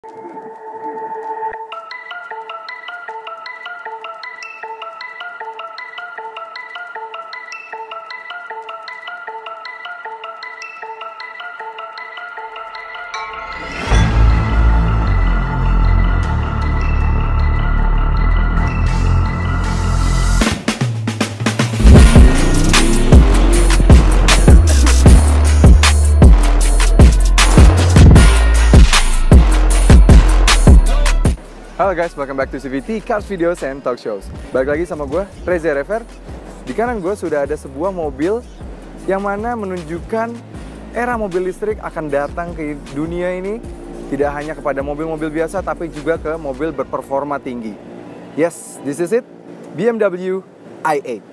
Halo guys, welcome back to CVT Cars Videos and Talk Shows. Balik lagi sama gue, Reza Rever. Di kanan gue sudah ada sebuah mobil yang mana menunjukkan era mobil listrik akan datang ke dunia ini. Tidak hanya kepada mobil-mobil biasa, tapi juga ke mobil berperforma tinggi. Yes, this is it, BMW i8.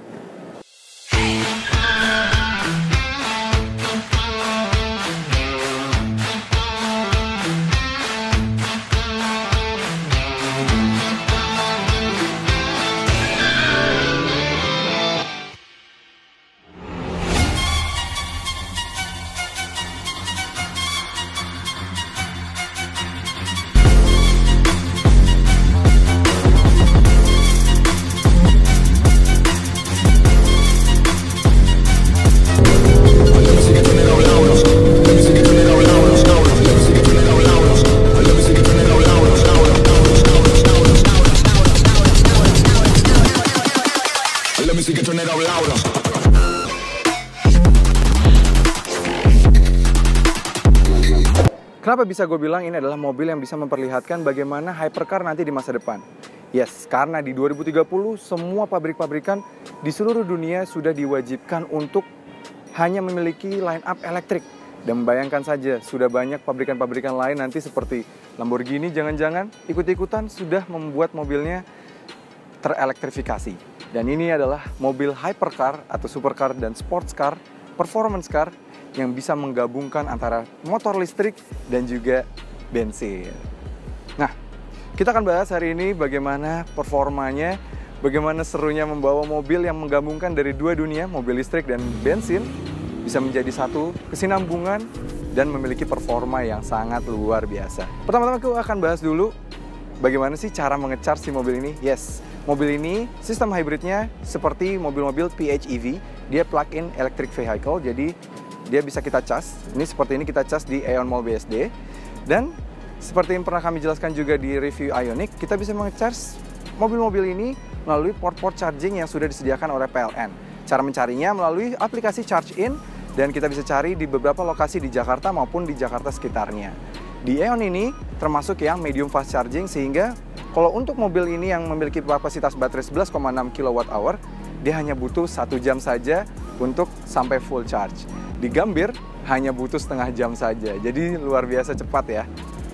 Kenapa bisa gue bilang ini adalah mobil yang bisa memperlihatkan bagaimana hypercar nanti di masa depan? Yes, karena di 2030 semua pabrik-pabrikan di seluruh dunia sudah diwajibkan untuk hanya memiliki line up elektrik. Dan bayangkan saja, sudah banyak pabrikan-pabrikan lain nanti seperti Lamborghini jangan-jangan ikut-ikutan sudah membuat mobilnya terelektrifikasi. Dan ini adalah mobil hypercar atau supercar dan sports car, performance car yang bisa menggabungkan antara motor listrik dan juga bensin. Nah, kita akan bahas hari ini bagaimana performanya, bagaimana serunya membawa mobil yang menggabungkan dari dua dunia, mobil listrik dan bensin, bisa menjadi satu kesinambungan dan memiliki performa yang sangat luar biasa. Pertama-tama aku akan bahas dulu bagaimana sih cara menge-charge si mobil ini. Yes, mobil ini sistem hybridnya seperti mobil-mobil PHEV, dia plug-in electric vehicle, jadi dia bisa kita cas. Ini seperti ini kita cas di Aeon Mall BSD. Dan seperti yang pernah kami jelaskan juga di review Ioniq, kita bisa menge-charge mobil-mobil ini melalui port-port charging yang sudah disediakan oleh PLN. Cara mencarinya melalui aplikasi Charge In, dan kita bisa cari di beberapa lokasi di Jakarta maupun di Jakarta sekitarnya. Di Aeon ini termasuk yang medium fast charging, sehingga kalau untuk mobil ini yang memiliki kapasitas baterai 11,6 kWh, dia hanya butuh 1 jam saja untuk sampai full charge. Di Gambir hanya butuh setengah jam saja, jadi luar biasa cepat ya.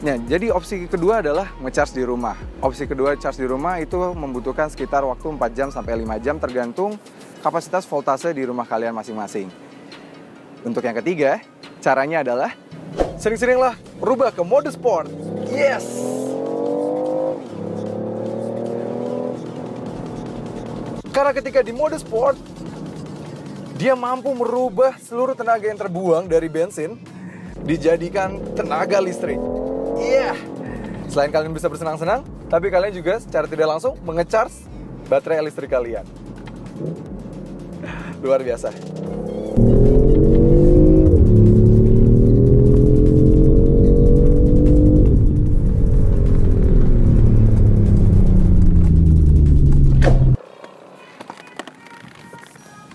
Nah, jadi opsi kedua adalah nge-charge di rumah. Opsi kedua charge di rumah itu membutuhkan sekitar waktu 4 jam sampai 5 jam tergantung kapasitas voltase di rumah kalian masing-masing. Untuk yang ketiga, caranya adalah sering-seringlah rubah ke mode sport. Yes! Karena ketika di mode sport, dia mampu merubah seluruh tenaga yang terbuang dari bensin dijadikan tenaga listrik. Iya! Selain kalian bisa bersenang-senang, tapi kalian juga secara tidak langsung menge-charge baterai listrik kalian. Luar biasa.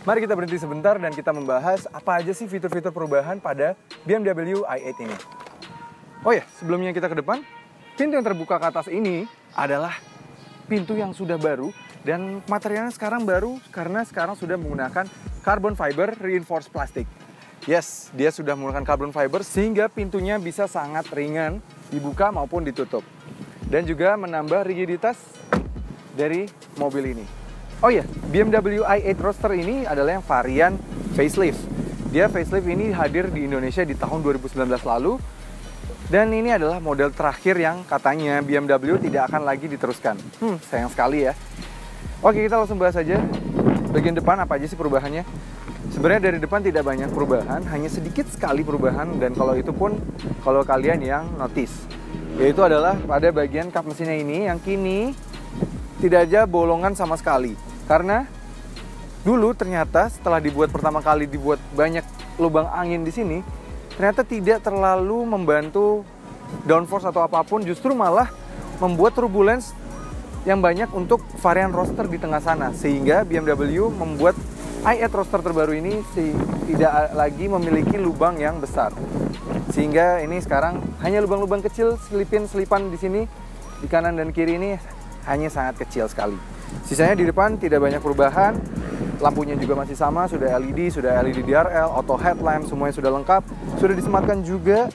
Mari kita berhenti sebentar dan kita membahas apa aja sih fitur-fitur perubahan pada BMW i8 ini. Oh ya, sebelumnya kita ke depan, pintu yang terbuka ke atas ini adalah pintu yang sudah baru dan materialnya sekarang baru karena sekarang sudah menggunakan carbon fiber reinforced plastic. Yes, dia sudah menggunakan carbon fiber sehingga pintunya bisa sangat ringan dibuka maupun ditutup. Dan juga menambah rigiditas dari mobil ini. Oh iya, BMW i8 Roadster ini adalah yang varian facelift. Dia facelift ini hadir di Indonesia di tahun 2019 lalu. Dan ini adalah model terakhir yang katanya BMW tidak akan lagi diteruskan. Sayang sekali ya. Oke, kita langsung bahas aja. Bagian depan apa aja sih perubahannya? Sebenarnya dari depan tidak banyak perubahan, hanya sedikit sekali perubahan. Dan kalau itu pun, kalau kalian yang notice. yaitu adalah pada bagian kap mesinnya ini yang kini tidak ada bolongan sama sekali. Karena dulu ternyata setelah dibuat pertama kali dibuat banyak lubang angin di sini, ternyata tidak terlalu membantu downforce atau apapun, justru malah membuat turbulence yang banyak untuk varian roadster di tengah sana, sehingga BMW membuat i8 roadster terbaru ini tidak lagi memiliki lubang yang besar, sehingga ini sekarang hanya lubang-lubang kecil selipan di sini, di kanan dan kiri ini hanya sangat kecil sekali. Sisanya di depan tidak banyak perubahan, lampunya juga masih sama, sudah LED DRL, auto headlamp, semuanya sudah lengkap, sudah disematkan juga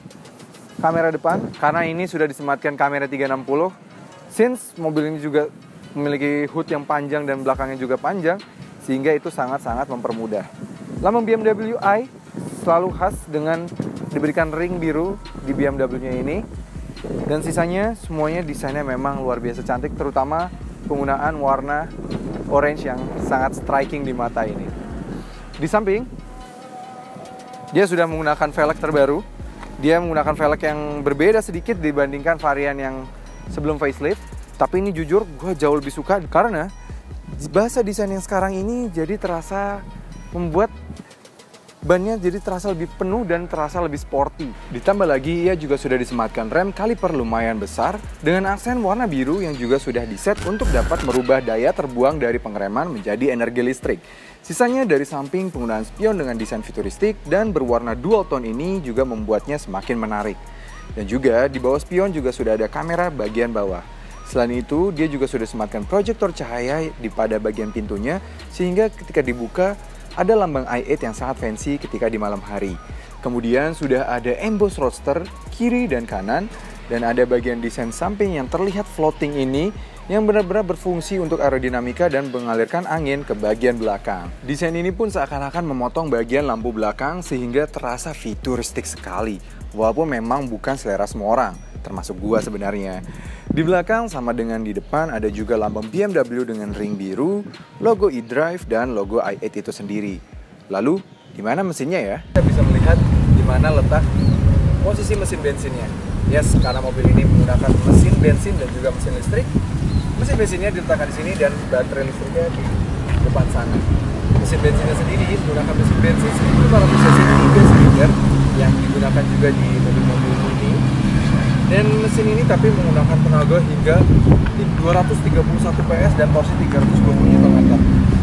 kamera depan, karena ini sudah disematkan kamera 360. Since mobil ini juga memiliki hood yang panjang dan belakangnya juga panjang, sehingga itu sangat-sangat mempermudah. Lambang BMW i selalu khas dengan diberikan ring biru di BMW-nya ini. Dan sisanya semuanya desainnya memang luar biasa cantik, terutama penggunaan warna orange yang sangat striking di mata ini. Di samping, dia sudah menggunakan velg terbaru. Dia menggunakan velg yang berbeda sedikit dibandingkan varian yang sebelum facelift, tapi ini jujur gue jauh lebih suka karena bahasa desain yang sekarang ini jadi terasa membuat bannya jadi terasa lebih penuh dan terasa lebih sporty. Ditambah lagi ia juga sudah disematkan rem kaliper lumayan besar dengan aksen warna biru yang juga sudah diset untuk dapat merubah daya terbuang dari pengereman menjadi energi listrik. Sisanya dari samping, penggunaan spion dengan desain futuristik dan berwarna dual tone ini juga membuatnya semakin menarik. Dan juga di bawah spion juga sudah ada kamera bagian bawah. Selain itu, dia juga sudah sematkan proyektor cahaya di pada bagian pintunya, sehingga ketika dibuka ada lambang i8 yang sangat fancy ketika di malam hari. Kemudian sudah ada emboss roadster kiri dan kanan, dan ada bagian desain samping yang terlihat floating ini yang benar-benar berfungsi untuk aerodinamika dan mengalirkan angin ke bagian belakang. Desain ini pun seakan-akan memotong bagian lampu belakang sehingga terasa futuristik sekali. Walaupun memang bukan selera semua orang, termasuk gua sebenarnya. Di belakang sama dengan di depan ada juga lambang BMW dengan ring biru, logo eDrive dan logo i8 itu sendiri. Lalu, di mana mesinnya ya? Kita bisa melihat di mana letak posisi mesin bensinnya. Yes, karena mobil ini menggunakan mesin bensin dan juga mesin listrik. Mesin bensinnya diletakkan di sini dan baterai listriknya di depan sana. Mesin bensinnya sendiri menggunakan mesin bensin 1500 cc 3 silinder yang digunakan juga di mobil-mobil ini. Dan mesin ini tapi menggunakan tenaga hingga 231 PS dan torsi 320 Nm.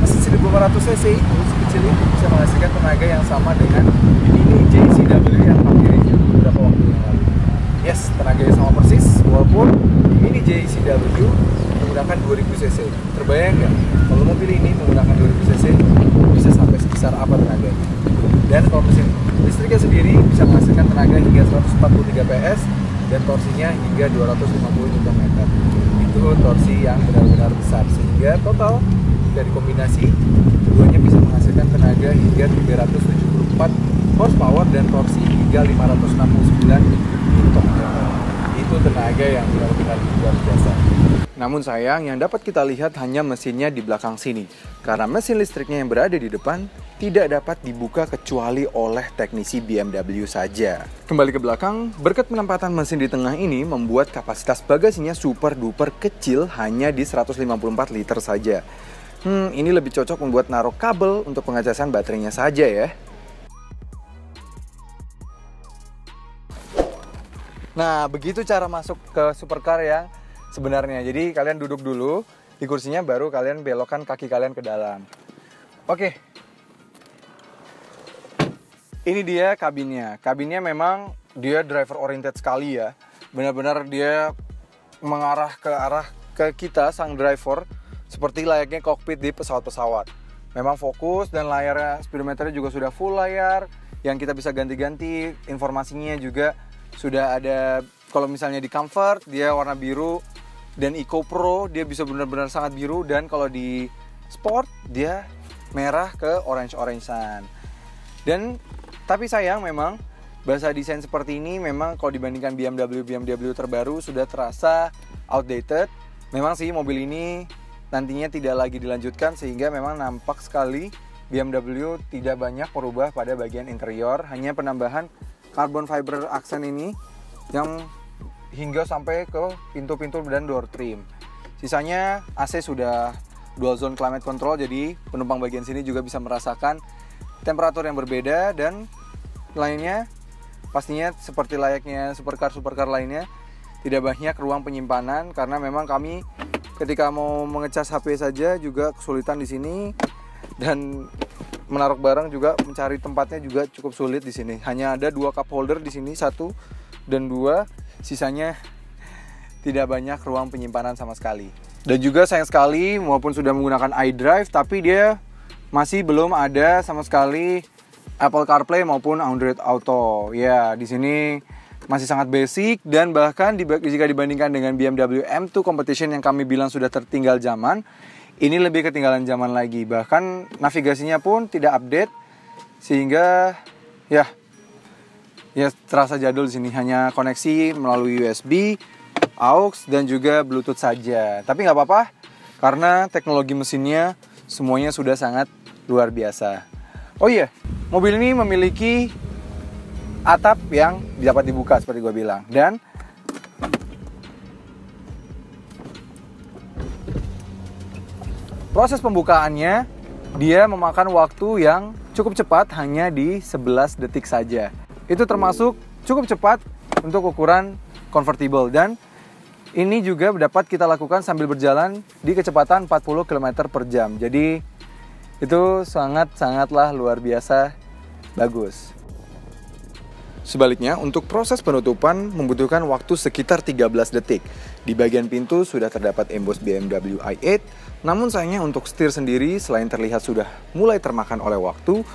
Mesin 1500 cc itu sekecil itu bisa menghasilkan tenaga yang sama dengan ini JCW yang pakai beberapa waktu yang lalu. Yes, tenaganya sama persis, walaupun ini JCW menggunakan 2000 cc. Terbayang nggak kalau mobil ini menggunakan 2000 cc bisa sampai sebesar apa tenaganya? Dan kalau mesin listriknya sendiri bisa menghasilkan tenaga hingga 143 PS dan torsinya hingga 250 Nm. Itu torsi yang benar-benar besar, sehingga total dari kombinasi keduanya bisa menghasilkan tenaga hingga 374 horsepower dan torsi hingga 569 Nm. Itu tenaga yang benar-benar luar biasa. Namun sayang, yang dapat kita lihat hanya mesinnya di belakang sini, karena mesin listriknya yang berada di depan tidak dapat dibuka kecuali oleh teknisi BMW saja. Kembali ke belakang, berkat penempatan mesin di tengah ini membuat kapasitas bagasinya super duper kecil hanya di 154 liter saja. Ini lebih cocok membuat naruh kabel untuk pengecasan baterainya saja ya. Nah, begitu cara masuk ke supercar yang sebenarnya. Jadi kalian duduk dulu di kursinya, baru kalian belokkan kaki kalian ke dalam. Oke. Ini dia kabinnya. Kabinnya memang dia driver oriented sekali ya. Benar-benar dia mengarah ke kita sang driver seperti layaknya kokpit di pesawat-pesawat. Memang fokus dan layarnya speedometernya juga sudah full layar yang kita bisa ganti-ganti. Informasinya juga sudah ada. Kalau misalnya di comfort dia warna biru dan Eco Pro dia bisa benar-benar sangat biru, dan kalau di sport dia merah ke orange-orangean. Dan tapi sayang memang bahasa desain seperti ini memang kalau dibandingkan BMW terbaru sudah terasa outdated. Memang sih mobil ini nantinya tidak lagi dilanjutkan, sehingga memang nampak sekali BMW tidak banyak merubah pada bagian interior, hanya penambahan carbon fiber aksen ini yang hingga sampai ke pintu-pintu dan door trim. Sisanya AC sudah dual zone climate control, jadi penumpang bagian sini juga bisa merasakan temperatur yang berbeda, dan lainnya pastinya seperti layaknya supercar lainnya, tidak banyak ruang penyimpanan karena memang kami ketika mau mengecas HP saja juga kesulitan di sini, dan menaruh barang juga mencari tempatnya juga cukup sulit di sini. Hanya ada 2 cup holder di sini, 1 dan 2, sisanya tidak banyak ruang penyimpanan sama sekali. Dan juga sayang sekali walaupun sudah menggunakan iDrive, tapi dia masih belum ada sama sekali Apple CarPlay maupun Android Auto. Ya, di sini masih sangat basic, dan bahkan jika dibandingkan dengan BMW M2 Competition yang kami bilang sudah tertinggal zaman, ini lebih ketinggalan zaman lagi. Bahkan navigasinya pun tidak update, sehingga ya terasa jadul di sini. Hanya koneksi melalui USB, AUX, dan juga Bluetooth saja. Tapi nggak apa-apa, karena teknologi mesinnya semuanya sudah sangat luar biasa. Oh iya, mobil ini memiliki atap yang dapat dibuka seperti gue bilang. Dan proses pembukaannya, dia memakan waktu yang cukup cepat, hanya di 11 detik saja. Itu termasuk cukup cepat untuk ukuran convertible, dan ini juga dapat kita lakukan sambil berjalan di kecepatan 40 km per jam. Jadi itu sangatlah luar biasa bagus. Sebaliknya, untuk proses penutupan membutuhkan waktu sekitar 13 detik. Di bagian pintu sudah terdapat embos BMW i8, namun sayangnya untuk setir sendiri selain terlihat sudah mulai termakan oleh waktu,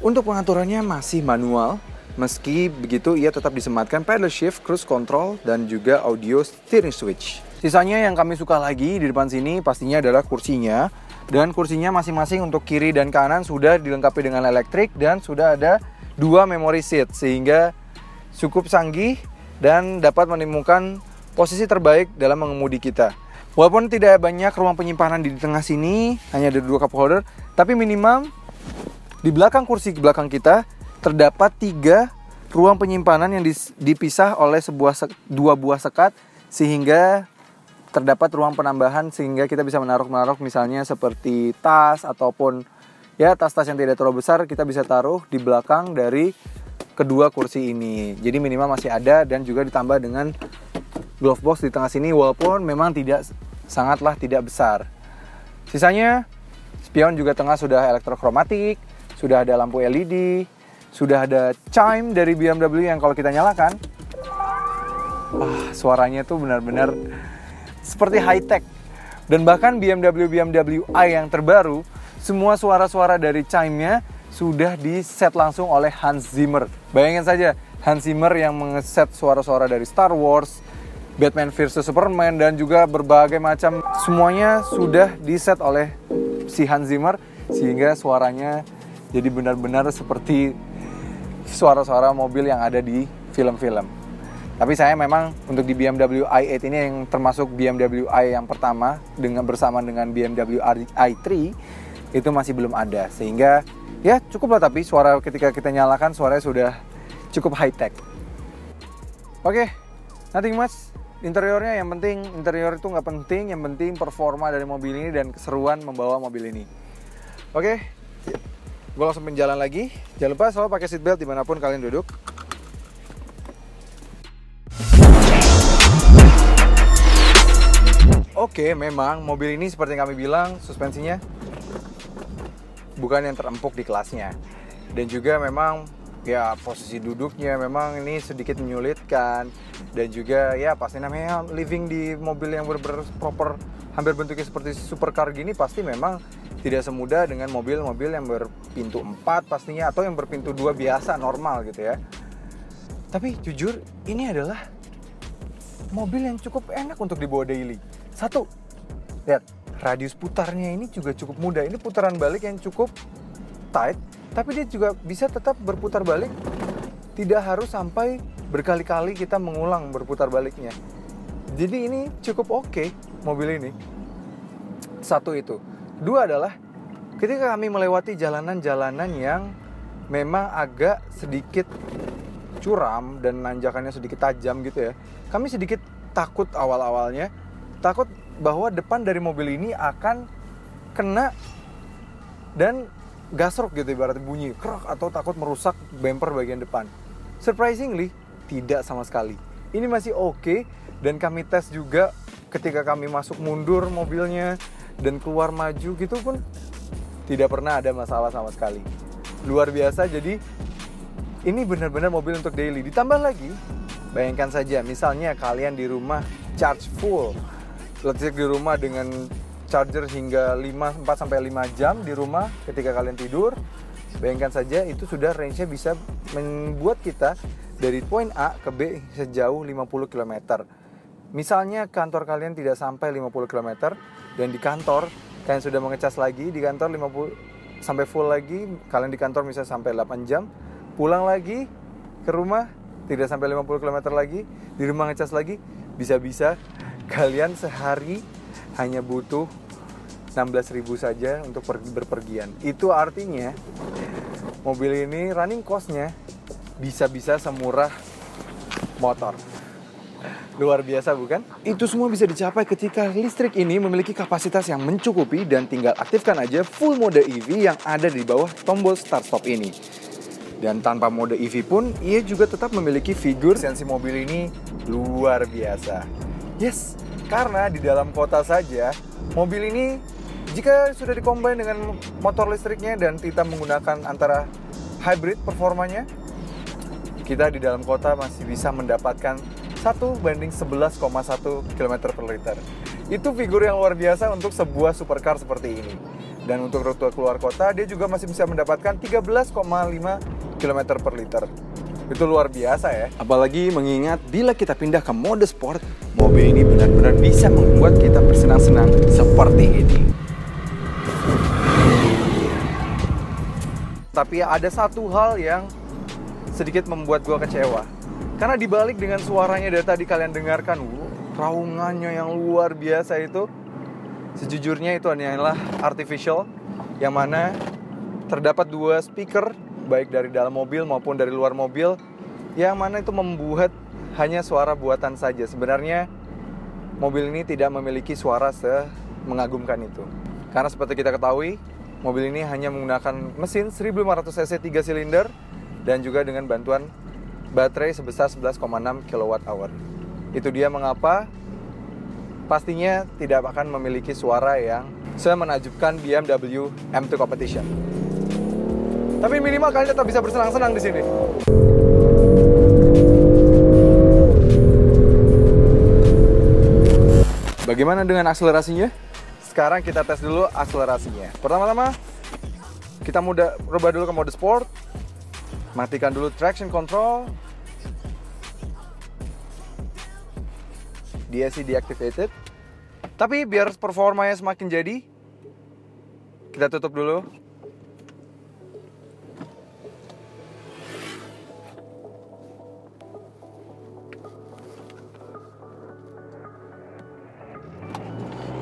untuk pengaturannya masih manual. Meski begitu, ia tetap disematkan pedal shift, cruise control, dan juga audio steering switch. Sisanya yang kami suka lagi di depan sini pastinya adalah kursinya. Dan kursinya masing-masing untuk kiri dan kanan sudah dilengkapi dengan elektrik, dan sudah ada 2 memory seat, sehingga cukup canggih dan dapat menemukan posisi terbaik dalam mengemudi kita. Walaupun tidak banyak ruang penyimpanan di tengah sini, hanya ada 2 cup holder, tapi minimal di belakang kursi belakang kita terdapat 3 ruang penyimpanan yang dipisah oleh 2 buah sekat, sehingga terdapat ruang penambahan sehingga kita bisa menaruh misalnya seperti tas ataupun ya tas-tas yang tidak terlalu besar, kita bisa taruh di belakang dari kedua kursi ini. Jadi minimal masih ada, dan juga ditambah dengan glove box di tengah sini, walaupun memang sangatlah tidak besar. Sisanya spion juga tengah sudah elektrokromatik, sudah ada lampu LED, sudah ada chime dari BMW yang kalau kita nyalakan, suaranya tuh benar-benar seperti high tech. Dan bahkan BMW i yang terbaru, semua suara-suara dari chime-nya sudah di-set langsung oleh Hans Zimmer. Bayangin saja, Hans Zimmer yang mengeset suara-suara dari Star Wars, Batman vs Superman, dan juga berbagai macam, semuanya sudah di-set oleh si Hans Zimmer, sehingga suaranya jadi benar-benar seperti suara-suara mobil yang ada di film-film. Tapi saya memang untuk di BMW i8 ini yang termasuk BMW i yang pertama bersama dengan BMW i3 itu masih belum ada, sehingga ya cukup lah, tapi suara ketika kita nyalakan suaranya sudah cukup high tech. Oke, nothing much interiornya, yang penting interior itu nggak penting, yang penting performa dari mobil ini dan keseruan membawa mobil ini. Oke, gue langsung menjalan lagi. Jangan lupa selalu pakai seatbelt dimanapun kalian duduk. Oke, memang mobil ini seperti yang kami bilang, suspensinya bukan yang terempuk di kelasnya. Dan juga memang ya posisi duduknya memang ini sedikit menyulitkan. Dan juga ya pasti namanya living di mobil yang proper, hampir bentuknya seperti supercar gini, pasti memang tidak semudah dengan mobil-mobil yang berpintu 4 pastinya, atau yang berpintu 2 biasa, normal gitu ya. Tapi jujur, ini adalah mobil yang cukup enak untuk dibawa daily. Satu, lihat, radius putarnya ini juga cukup mudah. Ini putaran balik yang cukup tight, tapi dia juga bisa tetap berputar balik. Tidak harus sampai berkali-kali kita mengulang berputar baliknya. Jadi ini cukup oke mobil ini. Satu itu. Dua adalah ketika kami melewati jalanan-jalanan yang memang agak sedikit curam dan nanjakannya sedikit tajam gitu ya. Kami sedikit takut awal-awalnya, takut bahwa depan dari mobil ini akan kena dan gasrok gitu, ibaratnya bunyi krok, atau takut merusak bumper bagian depan. Surprisingly, tidak sama sekali. Ini masih oke, dan kami tes juga ketika kami masuk mundur mobilnya dan keluar maju gitu pun tidak pernah ada masalah sama sekali. Luar biasa. Jadi ini benar-benar mobil untuk daily. Ditambah lagi, bayangkan saja misalnya kalian di rumah charge full, listrik di rumah dengan charger hingga 4-5 jam di rumah ketika kalian tidur. Bayangkan saja itu sudah range-nya bisa membuat kita dari poin A ke B sejauh 50 km. Misalnya kantor kalian tidak sampai 50 km dan di kantor kalian sudah mengecas lagi, di kantor 50 sampai full lagi, kalian di kantor misalnya sampai 8 jam, pulang lagi ke rumah tidak sampai 50 km lagi, di rumah ngecas lagi, bisa-bisa kalian sehari hanya butuh 16.000 saja untuk berpergian. Itu artinya mobil ini running cost-nya bisa-bisa semurah motor. Luar biasa bukan? Itu semua bisa dicapai ketika listrik ini memiliki kapasitas yang mencukupi dan tinggal aktifkan aja full mode EV yang ada di bawah tombol start stop ini. Dan tanpa mode EV pun, ia juga tetap memiliki figur sensi mobil ini luar biasa. Yes, karena di dalam kota saja, mobil ini jika sudah dikombin dengan motor listriknya dan kita menggunakan antara hybrid performanya, kita di dalam kota masih bisa mendapatkan 1:11,1 km per liter. Itu figur yang luar biasa untuk sebuah supercar seperti ini. Dan untuk rute keluar kota, dia juga masih bisa mendapatkan 13,5 km per liter. Itu luar biasa ya. Apalagi mengingat bila kita pindah ke mode sport, mobil ini benar-benar bisa membuat kita bersenang-senang seperti ini. Tapi ada satu hal yang sedikit membuat gue kecewa. Karena dibalik dengan suaranya dari tadi kalian dengarkan, raungannya yang luar biasa itu, sejujurnya itu hanyalah artificial, yang mana terdapat 2 speaker, baik dari dalam mobil maupun dari luar mobil, yang mana itu membuat hanya suara buatan saja. Sebenarnya mobil ini tidak memiliki suara semengagumkan itu. Karena seperti kita ketahui, mobil ini hanya menggunakan mesin 1500 cc 3 silinder dan juga dengan bantuan baterai sebesar 11,6 kWh. Itu dia mengapa pastinya tidak akan memiliki suara yang semenakjubkan BMW M2 Competition. Tapi minimal kalian tetap bisa bersenang-senang di sini. Bagaimana dengan akselerasinya? Sekarang kita tes dulu akselerasinya. Pertama-tama kita rubah dulu ke mode sport. Matikan dulu traction control. DSC deactivated. Tapi biar performanya semakin jadi, kita tutup dulu.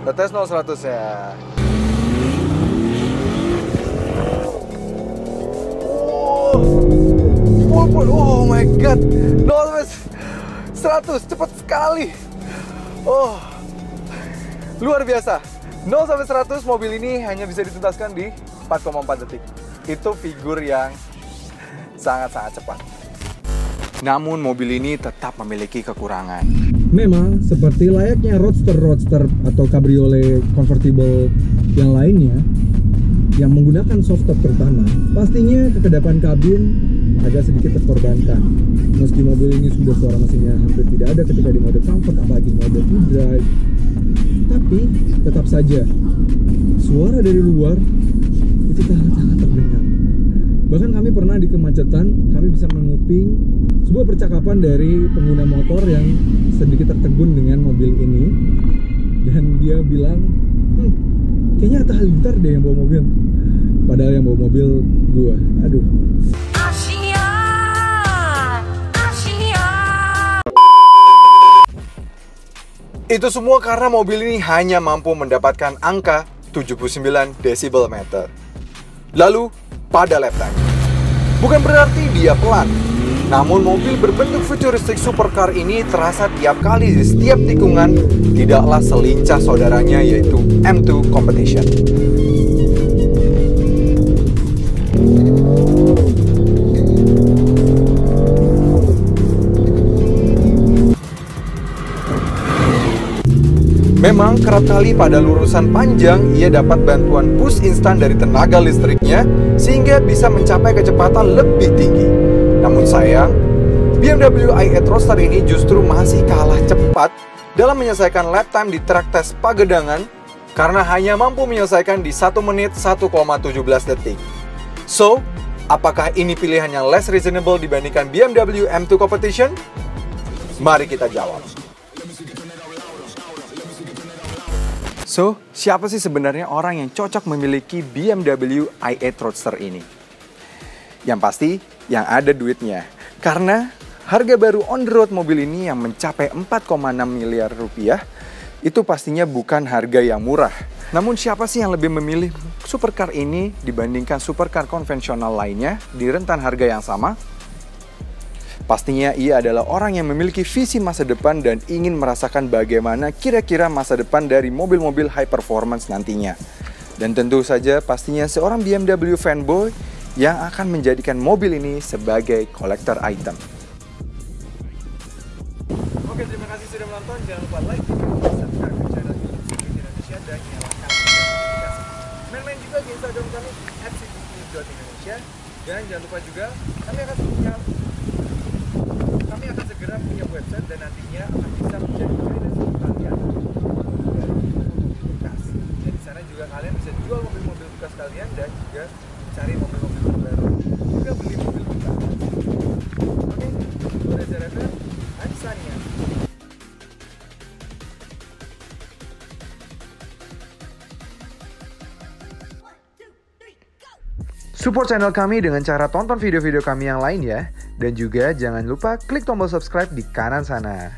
Kita tes 0-100 ya. Oh my god, 0-100 cepat sekali. Oh, luar biasa. 0-100 mobil ini hanya bisa dituntaskan di 4,4 detik. Itu figur yang sangat-sangat cepat. Namun mobil ini tetap memiliki kekurangan. Memang seperti layaknya roadster atau cabriolet convertible yang lainnya yang menggunakan soft top terutama, pastinya kekedapan kabin agak sedikit terkorbankan. Meski mobil ini sudah suara mesinnya hampir tidak ada ketika di mode comfort, apalagi mode e-drive, tapi tetap saja suara dari luar itu sangat terdengar. Bahkan kami pernah di kemacetan, kami bisa menguping sebuah percakapan dari pengguna motor yang sedikit tertegun dengan mobil ini, dan dia bilang, kayaknya Atta Halilintar deh yang bawa mobil, padahal yang bawa mobil gua. Aduh. Itu semua karena mobil ini hanya mampu mendapatkan angka 79 decibel meter. Lalu pada lap time, bukan berarti dia pelan, Namun mobil berbentuk futuristik supercar ini terasa tiap kali di setiap tikungan tidaklah selincah saudaranya, yaitu M2 Competition. Memang kerap kali pada lurusan panjang ia dapat bantuan boost instan dari tenaga listriknya sehingga bisa mencapai kecepatan lebih tinggi. Namun sayang, BMW i8 Roadster ini justru masih kalah cepat dalam menyelesaikan lap time di track test Pagedangan karena hanya mampu menyelesaikan di 1 menit 1,17 detik. So, apakah ini pilihan yang less reasonable dibandingkan BMW M2 Competition? Mari kita jawab. So, siapa sih sebenarnya orang yang cocok memiliki BMW i8 Roadster ini? Yang pasti, yang ada duitnya. Karena harga baru on the road mobil ini yang mencapai 4,6 miliar rupiah, itu pastinya bukan harga yang murah. Namun siapa sih yang lebih memilih supercar ini dibandingkan supercar konvensional lainnya di rentan harga yang sama? Pastinya ia adalah orang yang memiliki visi masa depan dan ingin merasakan bagaimana kira-kira masa depan dari mobil-mobil high performance nantinya. Dan tentu saja pastinya seorang BMW fanboy yang akan menjadikan mobil ini sebagai collector item. Oke, terima kasih sudah menonton. Jangan lupa like video, subscribe ke channel YouTube City Indonesia dan nyalakan notifikasi. Main-main juga di Instagram kami @citynews.indonesia. Dan jangan lupa juga kami akan segera punya website dan nantinya akan bisa menjadi referensi kalian dari mobil bekas. Dan di sana juga kalian bisa jual mobil-mobil bekas kalian dan juga cari mobil-mobil baru, juga beli mobil bekas. Oke, gue Reza Refer, Ansania. Support channel kami dengan cara tonton video-video kami yang lain ya. Dan juga jangan lupa klik tombol subscribe di kanan sana.